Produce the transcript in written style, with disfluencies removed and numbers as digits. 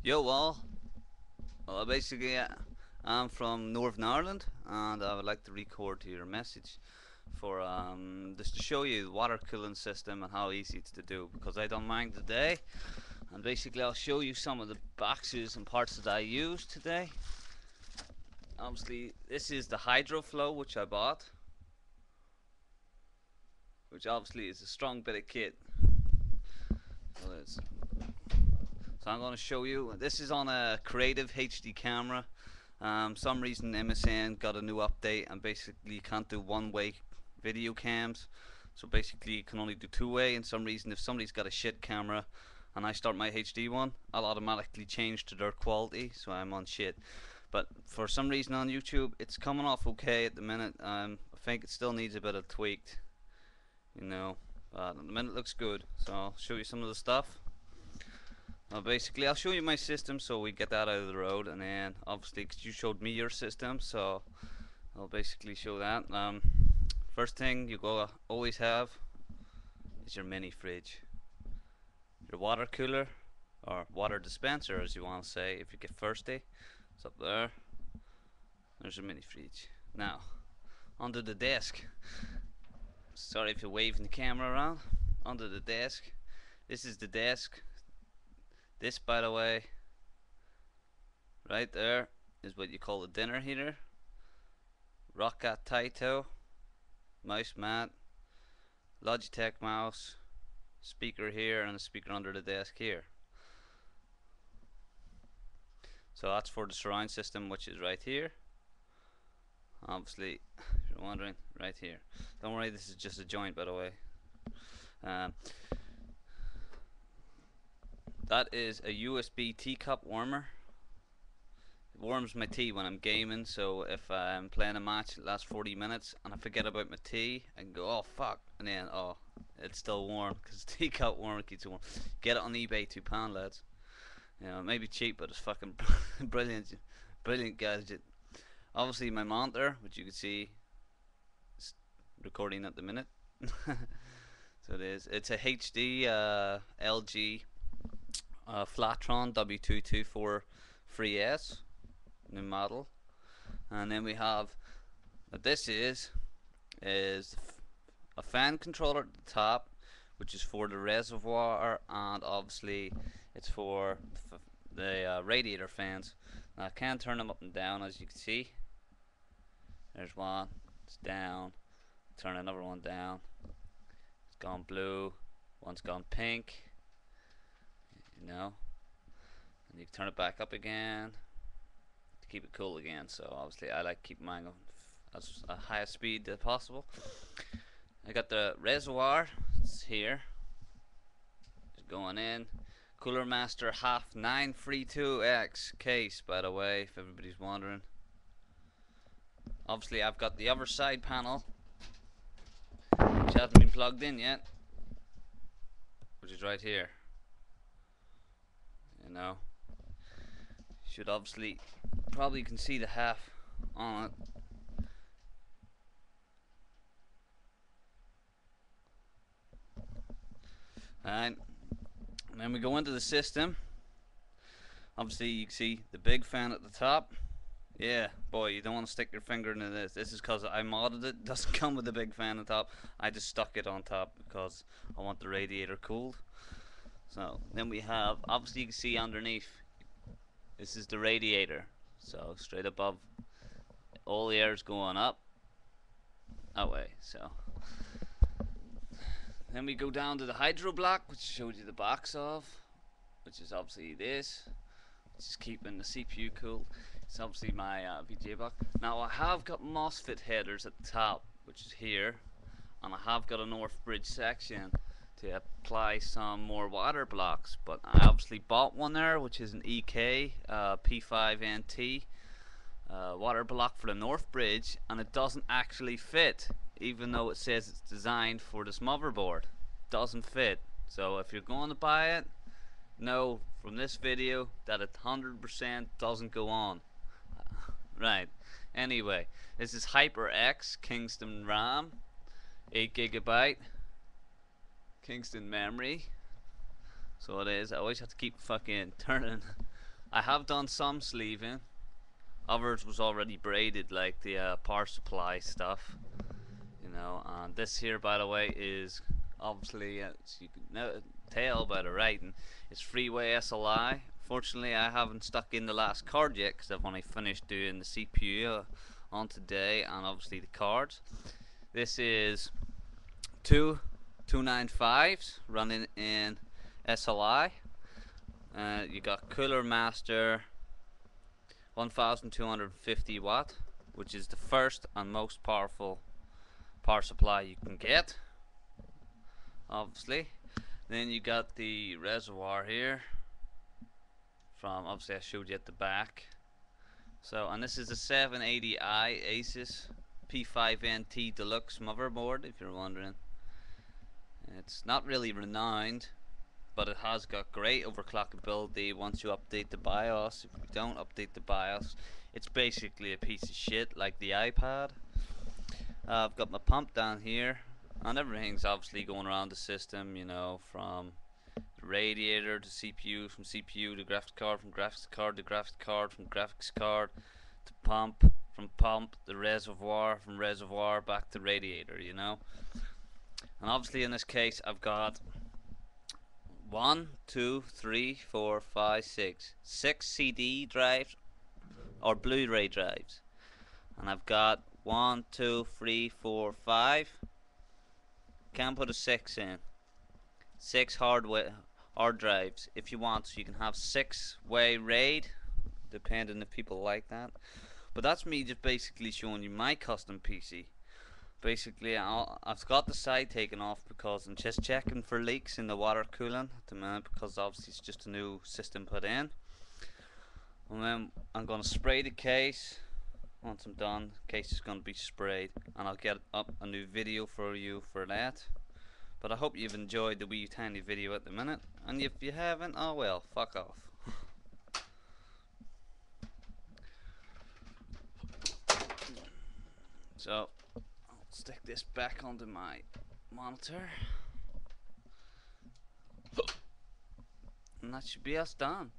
Yo, well, basically, I'm from Northern Ireland, and I would like to record your message for just to show you the water cooling system and how easy it's to do. Because I don't mind today, and basically I'll show you some of the boxes and parts that I use today. Obviously, this is the HydroFlow which I bought, which obviously is a strong bit of kit. So I'm going to show you. This is on a Creative HD camera. Some reason MSN got a new update and basically you can't do one-way video cams. So basically you can only do two-way, and some reason if somebody's got a shit camera and I start my HD one, I'll automatically change to their quality, so I'm on shit. But for some reason on YouTube it's coming off okay at the minute. I think it still needs a bit of tweaked, you know, but at the minute it looks good. So I'll show you some of the stuff. Basically I'll show you my system so we get that out of the road, and then obviously cause you showed me your system, so I'll basically show that. First thing you go always have is your mini fridge, your water cooler or water dispenser as you want to say if you get thirsty. It's up there. There's your mini fridge. Now under the desk, sorry if you're waving the camera around, under the desk, this is the desk. This, by the way, right there is what you call a dinner heater, Roccat Taito, mouse mat, Logitech mouse, speaker here, and a speaker under the desk here. So that's for the surround system, which is right here. Obviously, if you're wondering, right here. Don't worry, this is just a joint, by the way. That is a USB teacup warmer. It warms my tea when I'm gaming, so if I'm playing a match that lasts 40 minutes and I forget about my tea, I can go, oh fuck, and then, oh, it's still warm, because teacup warmer keeps it warm. Get it on eBay, £2 lads. You know, it may be cheap, but it's fucking brilliant, brilliant gadget. Obviously my monitor, which you can see, is recording at the minute. So it's a HD LG Flatron W224-3S, new model. And then we have what this is a fan controller at the top, which is for the reservoir, and obviously it's for the radiator fans. Now I can turn them up and down, as you can see. There's one, it's down. Turn another one down. It's gone blue. One's gone pink. You know, and you can turn it back up again to keep it cool again. So obviously I like keeping mine as high a speed as possible. I got the reservoir, it's here, it's going in. Cooler Master half 932X case, by the way, if everybody's wondering. Obviously I've got the other side panel, which hasn't been plugged in yet, which is right here. You know, should obviously, probably you can see the half on it. And then we go into the system. Obviously you can see the big fan at the top. Yeah, boy, you don't want to stick your finger into this. This is because I modded it. It doesn't come with a big fan on top. I just stuck it on top because I want the radiator cooled. So then we have, obviously you can see underneath, this is the radiator. So straight above, all the air is going up that way. So then we go down to the hydro block, which showed you the box of, which is obviously this, which is keeping the CPU cool. It's obviously my VGA block. Now I have got MOSFET headers at the top, which is here, and I have got a North Bridge section to apply some more water blocks, but I obviously bought one there, which is an EK P5NT water block for the North Bridge, and it doesn't actually fit, even though it says it's designed for this motherboard. It doesn't fit. So if you're going to buy it, know from this video that it 100% doesn't go on. Right, anyway, this is HyperX Kingston RAM, 8GB Kingston memory. So it is. I always have to keep fucking turning I have done some sleeving. Others was already braided, like the power supply stuff, you know. And this here, by the way, is obviously, as you can tell by the writing, it's Freeway SLI. Fortunately, I haven't stuck in the last card yet because I've only finished doing the CPU on today and obviously the cards. This is two 295s running in SLI. You got Cooler Master 1250 watt, which is the first and most powerful power supply you can get, obviously. Then you got the reservoir here from, obviously I showed you at the back. So, and this is a 780i Asus P5NT Deluxe motherboard, if you're wondering. It's not really renowned, but it has got great overclockability once you update the BIOS. If you don't update the BIOS, it's basically a piece of shit like the iPad. I've got my pump down here, and everything's obviously going around the system, you know, from the radiator to CPU, from CPU to graphics card, from graphics card to graphics card, from graphics card to pump, from pump to reservoir, from reservoir back to radiator, you know. And obviously in this case I've got 6 CD drives or Blu-ray drives, and I've got 1, 2, 3, 4, 5. Can put a 6 in. 6 hard drives if you want, so you can have 6-way RAID, depending if people like that. But that's me just basically showing you my custom PC. Basically, I've got the side taken off because I'm just checking for leaks in the water cooling at the minute, because obviously it's just a new system put in. And then I'm going to spray the case. Once I'm done, the case is going to be sprayed, and I'll get up a new video for you for that. But I hope you've enjoyed the wee tiny video at the minute, and if you haven't, oh well, fuck off. So I'll stick this back onto my monitor, and that should be us done.